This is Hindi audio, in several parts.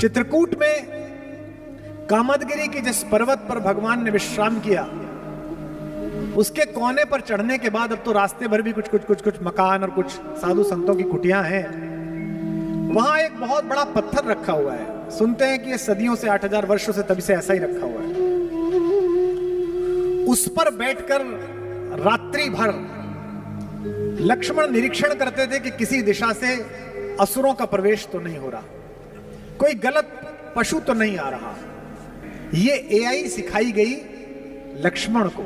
चित्रकूट में कामदगिरी के जिस पर्वत पर भगवान ने विश्राम किया, उसके कोने पर चढ़ने के बाद अब तो रास्ते भर भी कुछ मकान और कुछ साधु संतों की कुटियां हैं। वहां एक बहुत बड़ा पत्थर रखा हुआ है। सुनते हैं कि ये सदियों से 8000 वर्षों से तभी से ऐसा ही रखा हुआ है। उस पर बैठकर रात्रि भर लक्ष्मण निरीक्षण करते थे कि किसी दिशा से असुरों का प्रवेश तो नहीं हो रहा, कोई गलत पशु तो नहीं आ रहा। ये एआई सिखाई गई लक्ष्मण को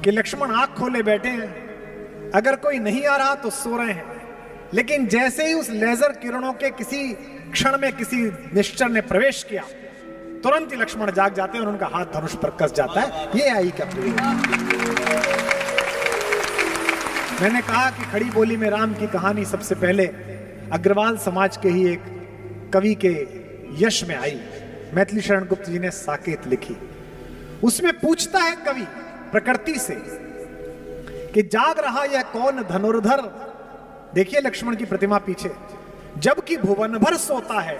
कि लक्ष्मण आंख खोले बैठे हैं, अगर कोई नहीं आ रहा तो सो रहे हैं। लेकिन जैसे ही उस लेजर किरणों के किसी क्षण में किसी निश्चर ने प्रवेश किया, तुरंत ही लक्ष्मण जाग जाते हैं और उनका हाथ धनुष पर कस जाता है। ये एआई का प्रयोग। मैंने कहा कि खड़ी बोली में राम की कहानी सबसे पहले अग्रवाल समाज के ही एक कवि के यश में आई। मैथिली शरण गुप्त जी ने साकेत लिखी। उसमें पूछता है कवि प्रकृति से कि जाग रहा यह कौन धनुर्धर। देखिए लक्ष्मण की प्रतिमा पीछे, जबकि भुवन भर सोता है,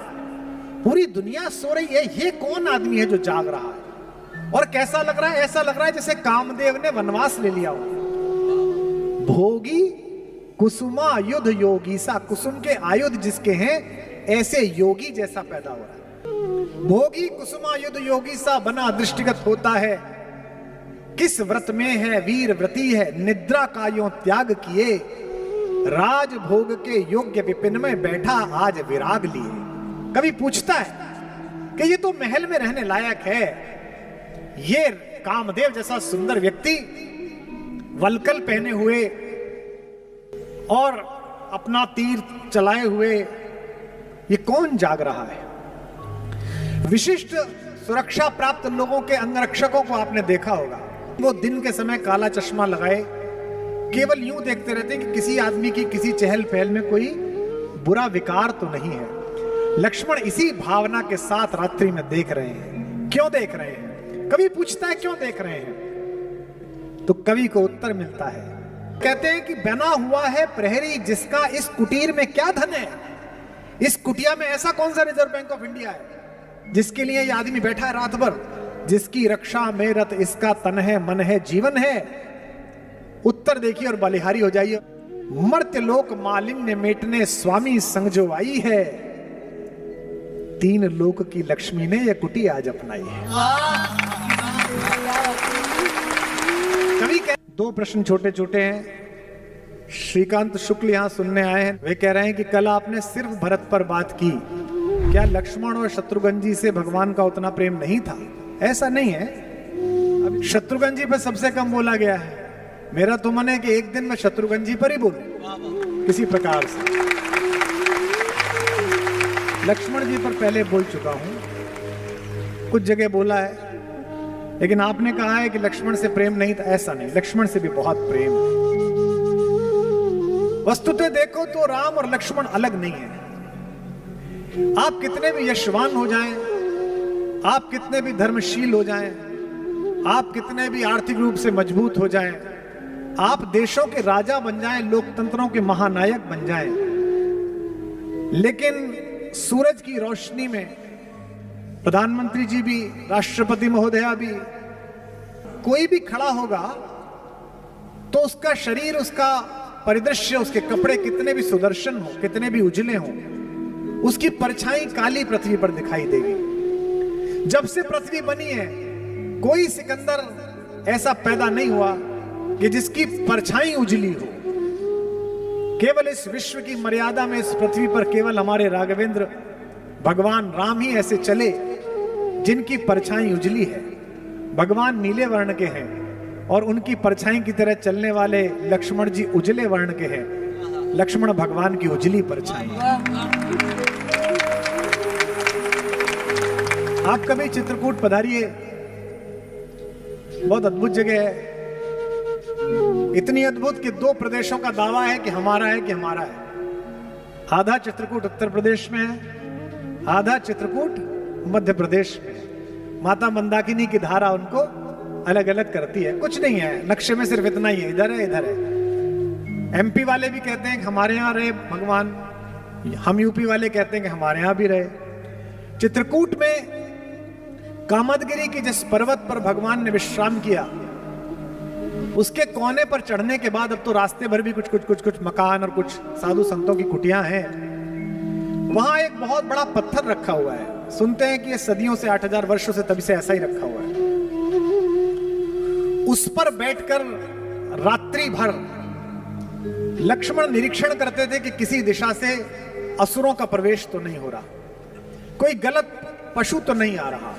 पूरी दुनिया सो रही है, ये कौन आदमी है जो जाग रहा है? और कैसा लग रहा है? ऐसा लग रहा है जैसे कामदेव ने वनवास ले लिया हो। भोगी कुसुमा युद्ध योगी सा, कुसुम के आयुध जिसके हैं ऐसे योगी जैसा पैदा हो रहा है। भोगी कुसुमा युद्ध योगी सा बना दृष्टिगत होता है, किस व्रत में है वीर व्रती है, निद्रा का यों त्याग किए, राज भोग के योग्य विपिन में बैठा आज विराग लिए। कवि पूछता है कि ये तो महल में रहने लायक है, ये कामदेव जैसा सुंदर व्यक्ति वलकल पहने हुए और अपना तीर चलाए हुए, ये कौन जाग रहा है? विशिष्ट सुरक्षा प्राप्त लोगों के अंगरक्षकों को आपने देखा होगा, वो दिन के समय काला चश्मा लगाए केवल यूं देखते रहते हैं कि किसी आदमी की किसी चहल पहल में कोई बुरा विकार तो नहीं है। लक्ष्मण इसी भावना के साथ रात्रि में देख रहे हैं। क्यों देख रहे हैं? कवि पूछता है क्यों देख रहे हैं? तो कवि को उत्तर मिलता है। कहते हैं कि बना हुआ है प्रहरी जिसका इस कुटीर में क्या धन है। इस कुटिया में ऐसा कौन सा रिजर्व बैंक ऑफ इंडिया है जिसके लिए ये आदमी बैठा है रात भर? जिसकी रक्षा में रत इसका तन है, मन है, जीवन है। उत्तर देखिए और बलिहारी हो जाइए। मर्त्य लोक मालिन्य मेटने स्वामी संग जो आई है, तीन लोक की लक्ष्मी ने यह कुटी आज अपनाई है। कवि दो प्रश्न छोटे छोटे हैं। श्रीकांत शुक्ल यहां सुनने आए हैं। वे कह रहे हैं कि कल आपने सिर्फ भरत पर बात की, क्या लक्ष्मण और शत्रुघ्न जी से भगवान का उतना प्रेम नहीं था? ऐसा नहीं है। अब शत्रुघ्न जी पर सबसे कम बोला गया है। मेरा तो मन है कि एक दिन मैं शत्रुघ्न जी पर ही बोलूं किसी प्रकार से। लक्ष्मण जी पर पहले बोल चुका हूं, कुछ जगह बोला है, लेकिन आपने कहा है कि लक्ष्मण से प्रेम नहीं था। ऐसा नहीं, लक्ष्मण से भी बहुत प्रेम है। वस्तुतः देखो तो राम और लक्ष्मण अलग नहीं है। आप कितने भी यशवान हो जाएं, आप कितने भी धर्मशील हो जाएं, आप कितने भी आर्थिक रूप से मजबूत हो जाएं, आप देशों के राजा बन जाएं, लोकतंत्रों के महानायक बन जाएं, लेकिन सूरज की रोशनी में प्रधानमंत्री जी भी, राष्ट्रपति महोदया भी, कोई भी खड़ा होगा तो उसका शरीर, उसका परिदृश्य, उसके कपड़े कितने भी सुदर्शन हो, कितने भी उजले हो, उसकी परछाई काली पृथ्वी पर दिखाई देगी। जब से पृथ्वी बनी है कोई सिकंदर ऐसा पैदा नहीं हुआ कि जिसकी परछाई उजली हो। केवल इस विश्व की मर्यादा में इस पृथ्वी पर केवल हमारे राघवेंद्र भगवान राम ही ऐसे चले जिनकी परछाई उजली है। भगवान नीले वर्ण के हैं और उनकी परछाई की तरह चलने वाले लक्ष्मण जी उजले वर्ण के हैं। लक्ष्मण भगवान की उजली परछाई। आप कभी चित्रकूट पधारिए, बहुत अद्भुत जगह है। इतनी अद्भुत कि दो प्रदेशों का दावा है कि हमारा है, कि हमारा है। आधा चित्रकूट उत्तर प्रदेश में है, आधा चित्रकूट मध्य प्रदेश में। माता मंदाकिनी की धारा उनको अलग अलग करती है। कुछ नहीं है, नक्शे में सिर्फ इतना ही है, इधर है इधर है। एमपी वाले भी कहते हैं कि हमारे यहां रहे भगवान, हम यूपी वाले कहते हैं कि हमारे यहां भी रहे। चित्रकूट में कामदगिरी के जिस पर्वत पर भगवान ने विश्राम किया, उसके कोने पर चढ़ने के बाद अब तो रास्ते भर भी कुछ मकान और कुछ साधु संतों की कुटियां हैं। वहां एक बहुत बड़ा पत्थर रखा हुआ है। सुनते हैं कि ये सदियों से 8000 वर्षों से तभी से ऐसा ही रखा हुआ है। उस पर बैठकर रात्रि भर लक्ष्मण निरीक्षण करते थे कि किसी दिशा से असुरों का प्रवेश तो नहीं हो रहा, कोई गलत पशु तो नहीं आ रहा।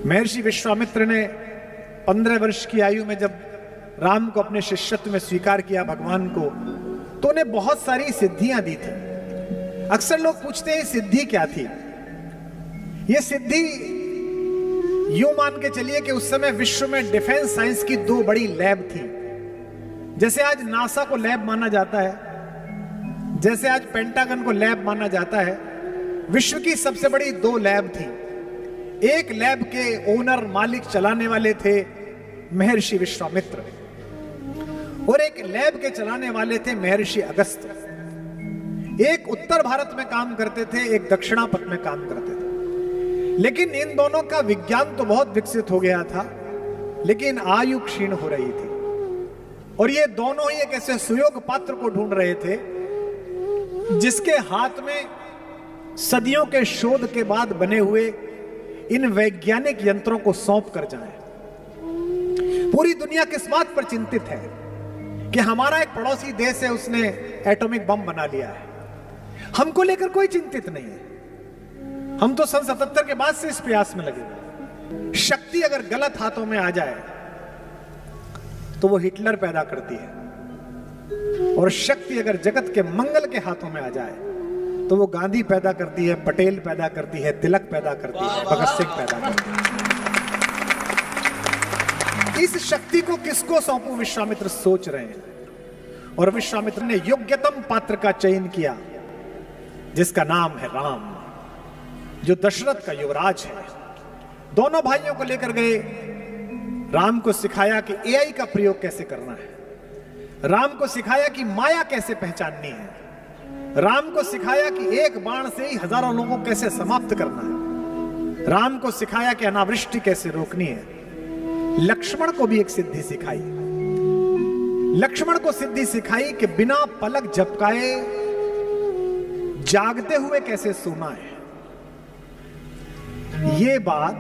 महर्षि विश्वामित्र ने 15 वर्ष की आयु में जब राम को अपने शिष्यत्व में स्वीकार किया भगवान को, तो उन्हें बहुत सारी सिद्धियां दी थी। अक्सर लोग पूछते हैं सिद्धि क्या थी। यह सिद्धि यूं मान के चलिए कि उस समय विश्व में डिफेंस साइंस की 2 बड़ी लैब थी। जैसे आज नासा को लैब माना जाता है, जैसे आज पेंटागन को लैब माना जाता है, विश्व की सबसे बड़ी 2 लैब थी। एक लैब के ओनर मालिक चलाने वाले थे महर्षि विश्वामित्र, और एक लैब के चलाने वाले थे महर्षि अगस्त्य। एक उत्तर भारत में काम करते थे, एक दक्षिणापथ में काम करते थे। लेकिन इन दोनों का विज्ञान तो बहुत विकसित हो गया था, लेकिन आयु क्षीण हो रही थी। और ये दोनों ही एक ऐसे सुयोग पात्र को ढूंढ रहे थे जिसके हाथ में सदियों के शोध के बाद बने हुए इन वैज्ञानिक यंत्रों को सौंप कर जाएं। पूरी दुनिया किस बात पर चिंतित है कि हमारा एक पड़ोसी देश है, उसने एटॉमिक बम बना लिया है। हमको लेकर कोई चिंतित नहीं है। हम तो सन 77 के बाद से इस प्रयास में लगे। शक्ति अगर गलत हाथों में आ जाए तो वो हिटलर पैदा करती है, और शक्ति अगर जगत के मंगल के हाथों में आ जाए तो वो गांधी पैदा करती है, पटेल पैदा करती है, तिलक पैदा करती है, भगत सिंह पैदा करती है। इस शक्ति को किसको सौंपू, विश्वामित्र सोच रहे हैं। और विश्वामित्र ने योग्यतम पात्र का चयन किया जिसका नाम है राम, जो दशरथ का युवराज है। दोनों भाइयों को लेकर गए, राम को सिखाया कि एआई का प्रयोग कैसे करना है, राम को सिखाया कि माया कैसे पहचाननी है, राम को सिखाया कि एक बाण से ही हजारों लोगों को कैसे समाप्त करना है, राम को सिखाया कि अनावृष्टि कैसे रोकनी है। लक्ष्मण को भी एक सिद्धि सिखाई। लक्ष्मण को सिद्धि सिखाई कि बिना पलक झपकाए जागते हुए कैसे सोना है। ये बात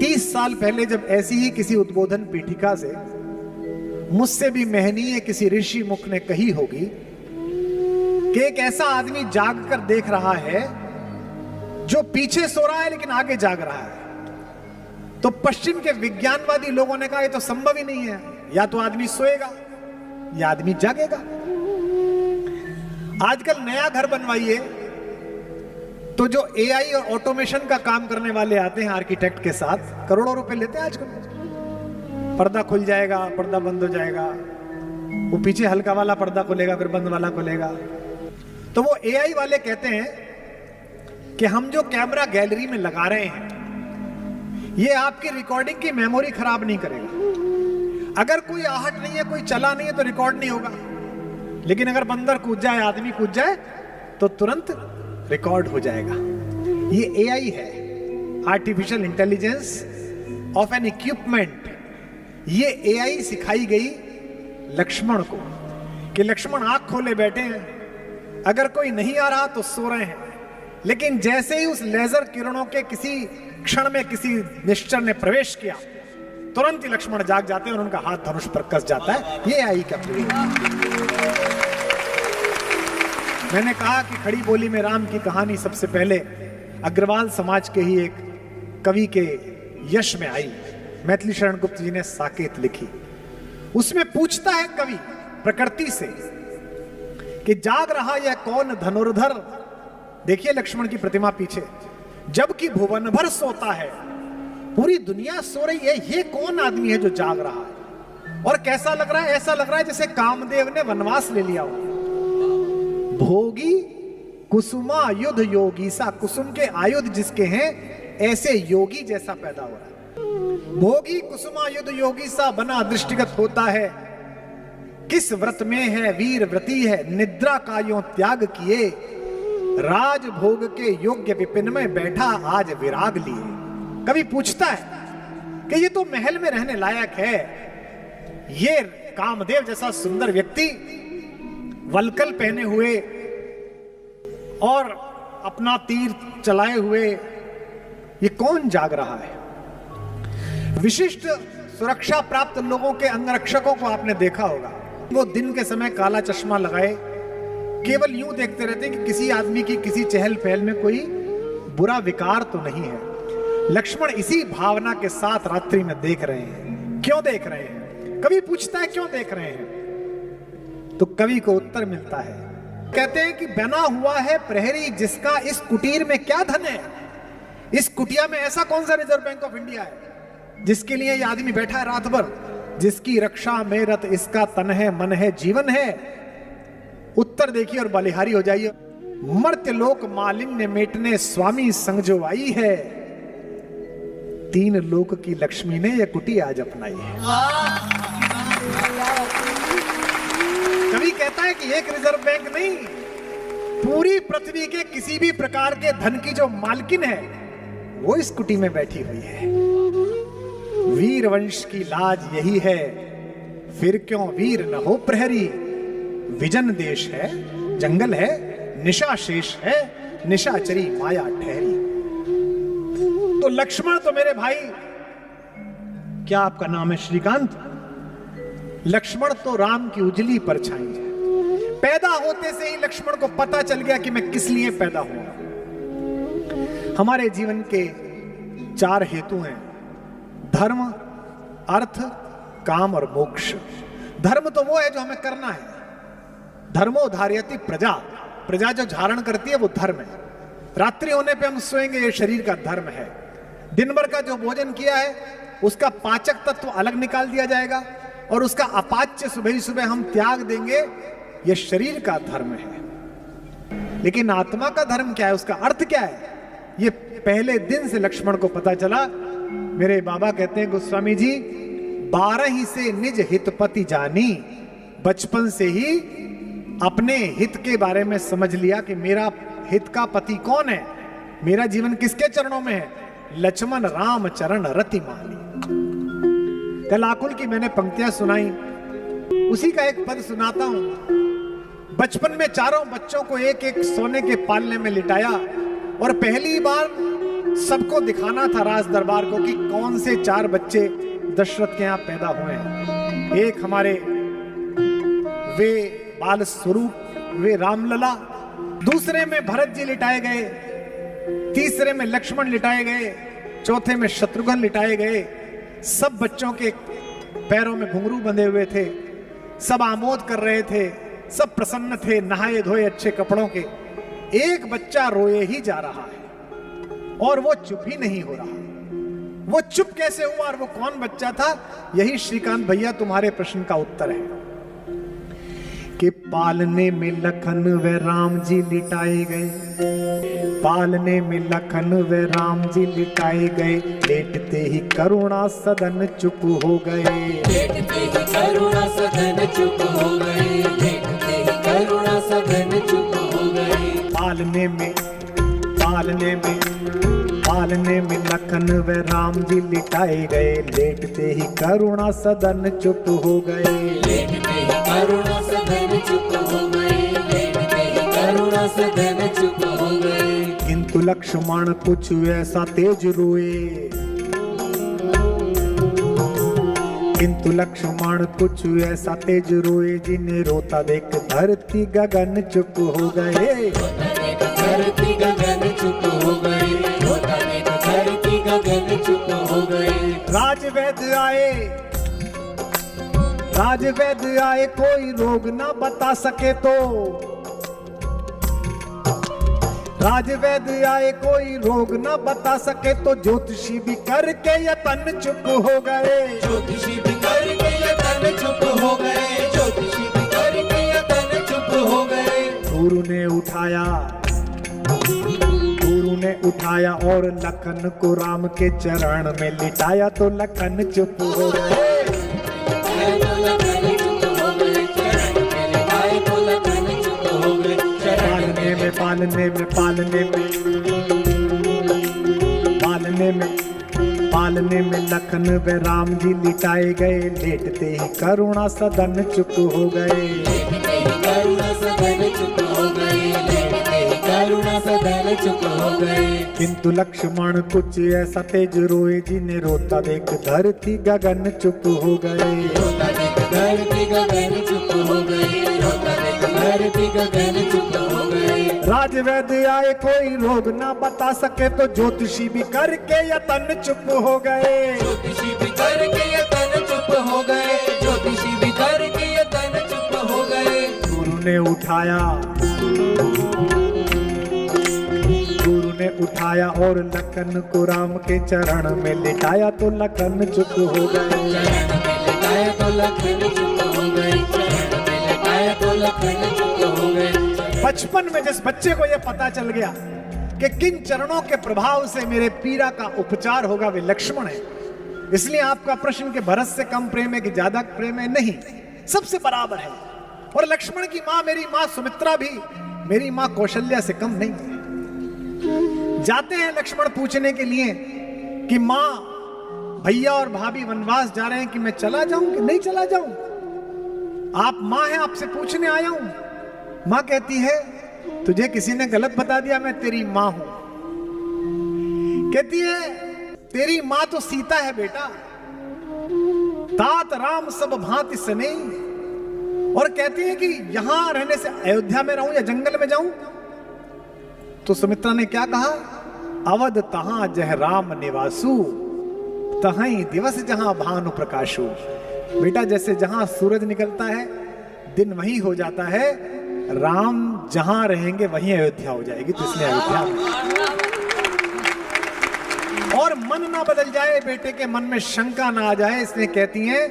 30 साल पहले जब ऐसी ही किसी उद्बोधन पीठिका से मुझसे भी महनीय किसी ऋषि मुख ने कही होगी कि एक ऐसा आदमी जाग कर देख रहा है जो पीछे सो रहा है लेकिन आगे जाग रहा है। तो पश्चिम के विज्ञानवादी लोगों ने कहा ये तो संभव ही नहीं है, या तो आदमी सोएगा या आदमी जागेगा। आजकल नया घर बनवाइए तो जो एआई और ऑटोमेशन का काम करने वाले आते हैं आर्किटेक्ट के साथ, करोड़ों रुपए लेते हैं आजकल। पर्दा खुल जाएगा, पर्दा बंद हो जाएगा, वो पीछे हल्का वाला पर्दा खुलेगा फिर बंद वाला खुलेगा। तो वो एआई वाले कहते हैं कि हम जो कैमरा गैलरी में लगा रहे हैं ये आपकी रिकॉर्डिंग की मेमोरी खराब नहीं करेगा। अगर कोई आहट नहीं है, कोई चला नहीं है तो रिकॉर्ड नहीं होगा, लेकिन अगर बंदर कूद जाए, आदमी कूद जाए तो तुरंत रिकॉर्ड हो जाएगा। ये एआई है, artificial intelligence of N equipment. ये एआई सिखाई गई लक्ष्मण को कि लक्ष्मण आंख खोले बैठे हैं, अगर कोई नहीं आ रहा तो सो रहे हैं। लेकिन जैसे ही उस लेजर किरणों के किसी क्षण में किसी निश्चर ने प्रवेश किया, तुरंत ही लक्ष्मण जाग जाते हैं और उनका हाथ धनुष पर कस जाता है। ये एआई का प्रयोग। मैंने कहा कि खड़ी बोली में राम की कहानी सबसे पहले अग्रवाल समाज के ही एक कवि के यश में आई। मैथिली शरण गुप्त जी ने साकेत लिखी। उसमें पूछता है कवि प्रकृति से कि जाग रहा यह कौन धनुर्धर। देखिए लक्ष्मण की प्रतिमा पीछे, जबकि भुवन भर सोता है, पूरी दुनिया सो रही है, ये कौन आदमी है जो जाग रहा है। और कैसा लग रहा है? ऐसा लग रहा है जैसे कामदेव ने वनवास ले लिया हो। भोगी कुसुमा युद्ध योगी सा, कुसुम के आयुध जिसके हैं ऐसे योगी जैसा पैदा हो रहा है। भोगी कुसुमा युद्ध योगी सा बना दृष्टिगत होता है, किस व्रत में है वीर व्रती है, निद्रा का यों त्याग किए राजभोग के योग्य विपिन में बैठा आज विराग लिए। कवि पूछता है कि ये तो महल में रहने लायक है, ये कामदेव जैसा सुंदर व्यक्ति वलकल पहने हुए और अपना तीर चलाए हुए ये कौन जाग रहा है? विशिष्ट सुरक्षा प्राप्त लोगों के अंगरक्षकों को आपने देखा होगा, वो दिन के समय काला चश्मा लगाए केवल यूं देखते रहते हैं कि किसी आदमी की किसी चहल पहल में कोई बुरा विकार तो नहीं है। लक्ष्मण इसी भावना के साथ रात्रि में देख रहे हैं। क्यों देख रहे हैं? कवि पूछता है क्यों देख रहे हैं, तो कवि को उत्तर मिलता है। कहते हैं कि बना हुआ है प्रहरी जिसका इस कुटीर में क्या धन है। इस कुटिया में ऐसा कौन सा रिजर्व बैंक ऑफ इंडिया है जिसके लिए ये आदमी बैठा है रात भर, जिसकी रक्षा में रत इसका तन है, मन है, जीवन है। उत्तर देखिए और बलिहारी हो जाइए। मर्त्य लोक मालिन्य मेटने स्वामी संग जो आई है, तीन लोक की लक्ष्मी ने यह कुटी आज अपनाई है। कवि कहता है कि एक रिजर्व बैंक नहीं, पूरी पृथ्वी के किसी भी प्रकार के धन की जो मालकिन है वो इस कुटी में बैठी हुई है। वीर वंश की लाज यही है, फिर क्यों वीर न हो प्रहरी। विजन देश है, जंगल है, निशा शेष है, निशाचरी माया ठहरी। तो लक्ष्मण तो मेरे भाई, क्या आपका नाम है? श्रीकांत। लक्ष्मण तो राम की उजली परछाई है। पैदा होते से ही लक्ष्मण को पता चल गया कि मैं किस लिए पैदा हुआ। हमारे जीवन के चार हेतु हैं, धर्म, अर्थ, काम और मोक्ष। धर्म तो वो है जो हमें करना है। धर्मो धार्यति प्रजा, प्रजा जो धारण करती है वो धर्म है। रात्रि होने पे हम सोएंगे, ये शरीर का धर्म है। दिन भर का जो भोजन किया है उसका पाचक तत्व अलग निकाल दिया जाएगा और उसका अपाच्य सुबह ही सुबह हम त्याग देंगे, ये शरीर का धर्म है। लेकिन आत्मा का धर्म क्या है, उसका अर्थ क्या है, ये पहले दिन से लक्ष्मण को पता चला। मेरे बाबा कहते हैं गोस्वामी जी, 12 ही से निज हितपति जानी। बचपन से ही अपने हित के बारे में समझ लिया कि मेरा हित का पति कौन है, मेरा जीवन किसके चरणों में है। लक्ष्मण राम चरण रति मानी। कल आकुल की मैंने पंक्तियां सुनाई, उसी का एक पद सुनाता हूं। बचपन में चारों बच्चों को एक एक सोने के पालने में लिटाया और पहली बार सबको दिखाना था राज दरबार को कि कौन से 4 बच्चे दशरथ के यहां पैदा हुए हैं। एक हमारे वे बाल स्वरूप, वे रामलला, दूसरे में भरत जी लिटाए गए, तीसरे में लक्ष्मण लिटाए गए, चौथे में शत्रुघ्न लिटाए गए। सब बच्चों के पैरों में घुंघरू बंधे हुए थे, सब आमोद कर रहे थे, सब प्रसन्न थे, नहाए धोए अच्छे कपड़ों के। एक बच्चा रोए ही जा रहा है और वो चुप ही नहीं हो रहा। वो चुप कैसे हुआ और वो कौन बच्चा था, यही श्रीकांत भैया तुम्हारे प्रश्न का उत्तर है। कि पालने में लखन व राम जी लिटाए गए, पालने में लखन व राम जी लिटाए गए। लेटते ही करुणा सदन चुप हो गए, लेटते ही करुणा सदन चुप हो गए, लेटते ही करुणा सदन चुप हो गए। पालने में लखन व राम जी लिटाए गए। लेटते ही करुणा सदन चुप हो गए, लेटते ही करुणा सदन चुप हो गए, लेटते ही करुणा सदन चुप हो गए। किंतु लक्ष्मण कुछ ऐसा तेज रोए, किंतु लक्ष्मण कुछ ऐसा तेज रोए। जिन्हें रोता देख धरती गगन चुप हो गए, धरती गगन चुप हो गए, रोता देख धरती गगन चुप हो गए। राजवैद्य आए कोई रोग ना बता सके तो, राजवैद्य आए कोई रोग ना बता सके तो। ज्योतिषी भी करके यतन चुप हो गए, ज्योतिषी भी करके यतन चुप हो गए, ज्योतिषी भी करके यतन चुप हो गए। गुरु ने उठाया और लखन को राम के चरण में लिटाया तो लखन चुप हो गए। पालने में लखन व राम जी लिटाए गए, लेटते ही करुणा सदन चुप हो गए। लेटते ही करुणा सदन चुप हो गए, लेटते ही करुणा सदन चुप हो गए। किंतु लक्ष्मण कुछ ऐसा तेज रोए, जिन्हें रोता देख धरती गगन चुप हो गए। रोता देख धरती गगन चुप हो गए, रोता देख धरती गगन चुप हो गए। राजवैद्य आए कोई रोग ना बता सके, तो ज्योतिषी भी करके यतन चुप हो गए। ज्योतिषी भी करके यतन चुप हो गए, ज्योतिषी भी करके यतन चुप हो गए। गुरु ने उठाया और लखन को राम के चरण में लिटाया, तो लखन चुप हो गए। चरण में लिटाया तो लखन चुप हो गए, चरण में लिटाया तो लखन चुप हो गए। बचपन में जिस बच्चे को यह पता चल गया कि किन चरणों के प्रभाव से मेरे पीड़ा का उपचार होगा, वे लक्ष्मण है। इसलिए आपका प्रश्न कि भरत से कम प्रेम है कि ज्यादा प्रेम है, नहीं, सबसे बराबर है। और लक्ष्मण की मां मेरी मां सुमित्रा भी मेरी मां कौशल्या से कम नहीं है। जाते हैं लक्ष्मण पूछने के लिए कि मां, भैया और भाभी वनवास जा रहे हैं, कि मैं चला जाऊं कि नहीं चला जाऊं? आप मां हैं, आपसे पूछने आया हूं। मां कहती है तुझे किसी ने गलत बता दिया, मैं तेरी मां हूं। कहती है तेरी मां तो सीता है बेटा, तात राम सब भांति सने। और कहती है कि यहां रहने से अयोध्या में रहूं या जंगल में जाऊं? तो सुमित्रा ने क्या कहा? अवध तहां जह राम निवासु, तहां दिवस जहां भानु प्रकाशु। बेटा जैसे जहां सूरज निकलता है दिन वहीं हो जाता है, राम जहां रहेंगे वहीं अयोध्या हो जाएगी, तो इसलिए अयोध्या में। और मन ना बदल जाए, बेटे के मन में शंका ना आ जाए, इसलिए कहती हैं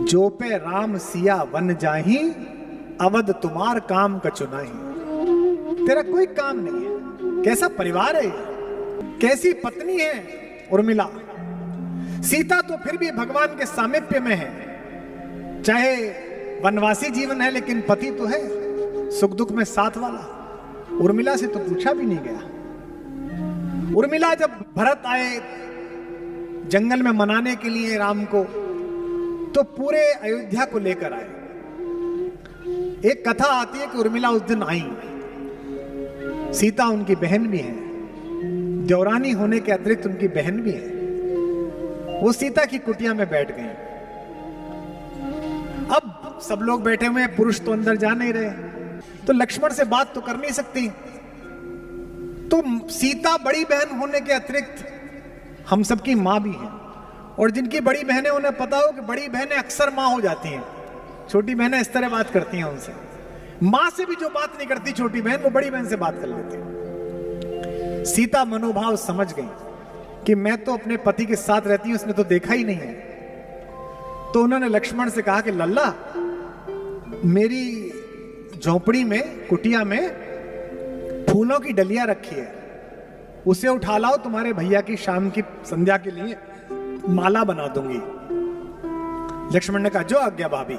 जो पे राम सिया वन जाही, अवध तुम्हार काम कछु नहीं। तेरा कोई काम नहीं है। कैसा परिवार है, कैसी पत्नी है उर्मिला। सीता तो फिर भी भगवान के सामीप्य में है, चाहे वनवासी जीवन है, लेकिन पति तो है, सुख दुख में साथ वाला। उर्मिला से तो पूछा भी नहीं गया। उर्मिला जब भरत आए जंगल में मनाने के लिए राम को, तो पूरे अयोध्या को लेकर आए। एक कथा आती है कि उर्मिला उस दिन आई। सीता उनकी बहन भी है, देवरानी होने के अतिरिक्त उनकी बहन भी है। वो सीता की कुटिया में बैठ गई। अब सब लोग बैठे हुए हैं, पुरुष तो अंदर जा नहीं रहे, तो लक्ष्मण से बात तो कर नहीं सकती। तो सीता बड़ी बहन होने के अतिरिक्त हम सबकी मां भी है, और जिनकी बड़ी बहनें उन्हें पता हो कि बड़ी बहनें अक्सर मां हो जाती हैं, छोटी बहनें इस तरह बात करती हैं उनसे। मां से भी जो बात नहीं करती छोटी बहन, वो बड़ी बहन से बात कर लेती है। सीता मनोभाव समझ गई कि मैं तो अपने पति के साथ रहती हूं, उसने तो देखा ही नहीं है। तो उन्होंने लक्ष्मण से कहा कि लल्ला, मेरी झोपड़ी में, कुटिया में फूलों की डलियां रखी है, उसे उठा लाओ, तुम्हारे भैया की शाम की संध्या के लिए माला बना दूंगी। लक्ष्मण ने कहा जो आज्ञा भाभी।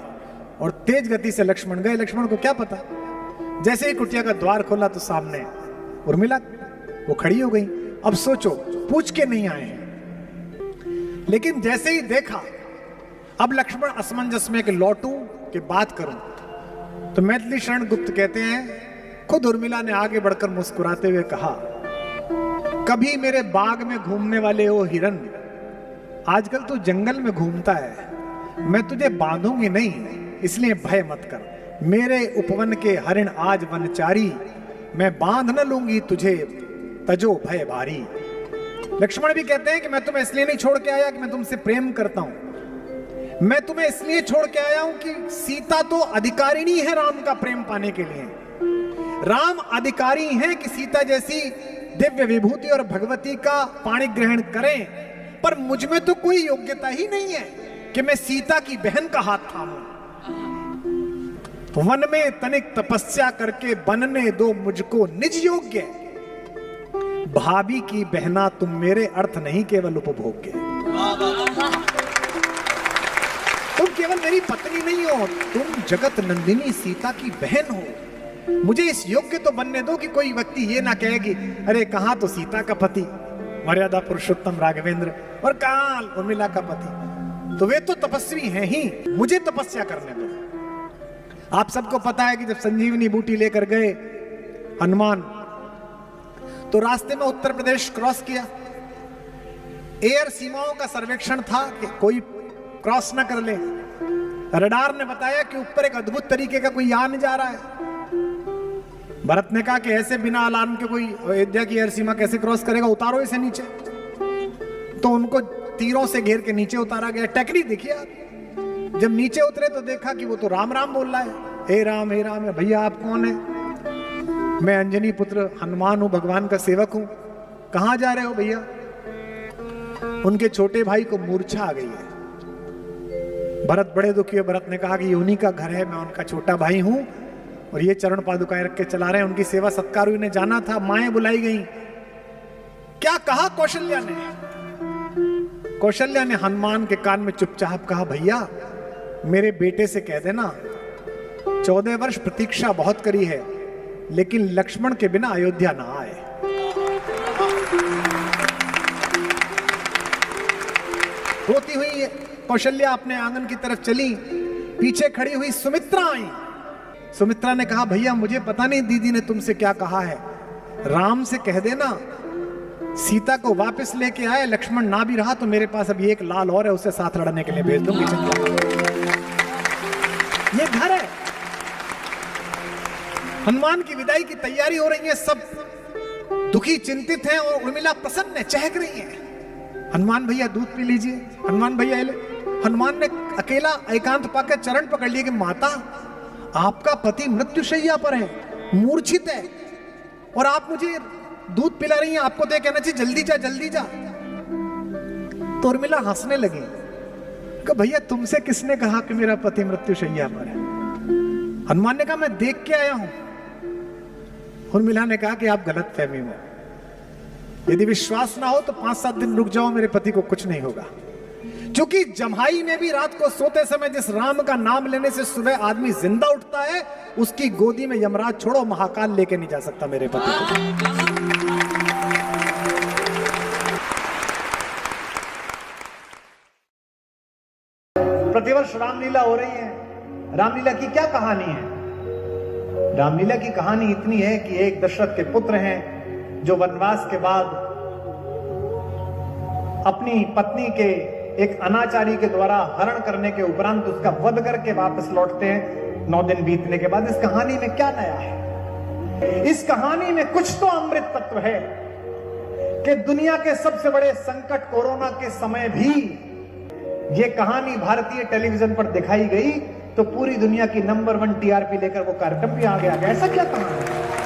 और तेज गति से लक्ष्मण गए। लक्ष्मण को क्या पता, जैसे ही कुटिया का द्वार खोला तो सामने उर्मिला, वो खड़ी हो गई। अब सोचो, पूछ के नहीं आए हैं, लेकिन जैसे ही देखा, अब लक्ष्मण असमंजस में कि लौटूं कि बात करूं। तो मैथिली शरण गुप्त कहते हैं, खुद उर्मिला ने आगे बढ़कर मुस्कुराते हुए कहा, कभी मेरे बाग में घूमने वाले वो हिरन, आजकल तू जंगल में घूमता है, मैं तुझे बांधूंगी नहीं, इसलिए भय मत कर। मेरे उपवन के हरिण आज वनचारी, मैं बांध न लूंगी तुझे, तजो भय भारी। लक्ष्मण भी कहते हैं कि मैं तुम्हें इसलिए नहीं छोड़ के आया कि मैं तुमसे प्रेम करता हूं, मैं तुम्हें इसलिए छोड़ के आया हूं कि सीता तो अधिकारिणी है राम का प्रेम पाने के लिए। राम अधिकारी हैं कि सीता जैसी दिव्य विभूति और भगवती का पाणी ग्रहण करें, पर मुझ में तो कोई योग्यता ही नहीं है कि मैं सीता की बहन का हाथ थामूं। वन में तनिक तपस्या करके बनने दो मुझको निज योग्य, भाभी की बहना तुम मेरे अर्थ नहीं केवल उपभोग्य। तुम केवल मेरी पत्नी नहीं हो, तुम जगत नंदिनी सीता की बहन हो। मुझे इस योग्य तो बनने दो कि कोई व्यक्ति ये ना कहेगी, अरे कहां तो सीता का पति, मर्यादा पुरुषोत्तम राघवेंद्र और काल उर्मिला का पति, तो वे तो तपस्वी हैं ही, मुझे तपस्या करने दो। आप सबको पता है कि जब संजीवनी बूटी लेकर गए हनुमान, तो रास्ते में उत्तर प्रदेश क्रॉस किया। एयर सीमाओं का सर्वेक्षण था कि कोई क्रॉस ना कर ले। रडार ने बताया कि ऊपर एक अद्भुत तरीके का कोई यान जा रहा है। भरत ने कहा कि ऐसे बिना अलार्म के कोई अयोध्या की एयर सीमा कैसे क्रॉस करेगा, उतारो इसे नीचे। तो उनको तीरों से घेर के नीचे उतारा गया। टेक्निक देखिए आप। जब नीचे उतरे तो देखा कि वो तो राम राम बोल रहा है, हे राम हे राम। भैया आप कौन है? मैं अंजनी पुत्र हनुमान हूं, भगवान का सेवक हूं। कहां जा रहे हो भैया? उनके छोटे भाई को मूर्छा आ गई है। भरत बड़े दुखी है। भरत ने कहा कि ये उन्हीं का घर है, मैं उनका छोटा भाई हूं और ये चरण पादुकाएं रख के चला रहे हैं। उनकी सेवा सत्कार उन्हें जाना था, माएं बुलाई गई। क्या कहा कौशल्या ने? कौशल्या ने हनुमान के कान में चुपचाप कहा, भैया मेरे बेटे से कह देना 14 वर्ष प्रतीक्षा बहुत करी है, लेकिन लक्ष्मण के बिना अयोध्या ना आए। रोती हुई कौशल्या अपने आंगन की तरफ चली। पीछे खड़ी हुई सुमित्रा आई। सुमित्रा ने कहा, भैया मुझे पता नहीं दीदी ने तुमसे क्या कहा है, राम से कह देना सीता को वापस लेके आए। लक्ष्मण ना भी रहा तो मेरे पास अभी एक लाल और है, उसे साथ लड़ने के लिए भेज दूंगी। ये घर है। हनुमान की विदाई की तैयारी हो रही है, सब दुखी चिंतित हैं और उर्मिला प्रसन्न है, चहक रही है। हनुमान भैया दूध पी लीजिए, हनुमान भैया ले। हनुमान ने अकेला एकांत पाकर चरण पकड़ लिए कि माता आपका पति मृत्युशैया पर है, मूर्छित है, और आप मुझे दूध पिला रही हैं। आपको तो कहना चाहिए जल्दी जा जल्दी जा। तो उर्मिला हंसने लगी कि भैया तुमसे किसने कहा कि मेरा पति मृत्युशैया पर है? हनुमान ने कहा मैं देख के आया हूं। उर्मिला ने कहा कि आप गलत फहमी में, यदि विश्वास ना हो तो 5-7 दिन रुक जाओ, मेरे पति को कुछ नहीं होगा। क्योंकि जम्हाई में भी रात को सोते समय जिस राम का नाम लेने से सुबह आदमी जिंदा उठता है, उसकी गोदी में यमराज छोड़ो महाकाल लेके नहीं जा सकता मेरे पति को। प्रतिवर्ष रामलीला हो रही है। रामलीला की क्या कहानी है? रामलीला की कहानी इतनी है कि एक दशरथ के पुत्र हैं जो वनवास के बाद अपनी पत्नी के एक अनाचारी के द्वारा हरण करने के उपरांत उसका वध करके वापस लौटते हैं 9 दिन बीतने के बाद। इस कहानी में क्या नया है? इस कहानी में कुछ तो अमृत तत्व है कि दुनिया के सबसे बड़े संकट कोरोना के समय भी ये कहानी भारतीय टेलीविजन पर दिखाई गई तो पूरी दुनिया की नंबर 1 टीआरपी लेकर वो कार्यक्रम भी आ गया। ऐसा क्या कहानी है?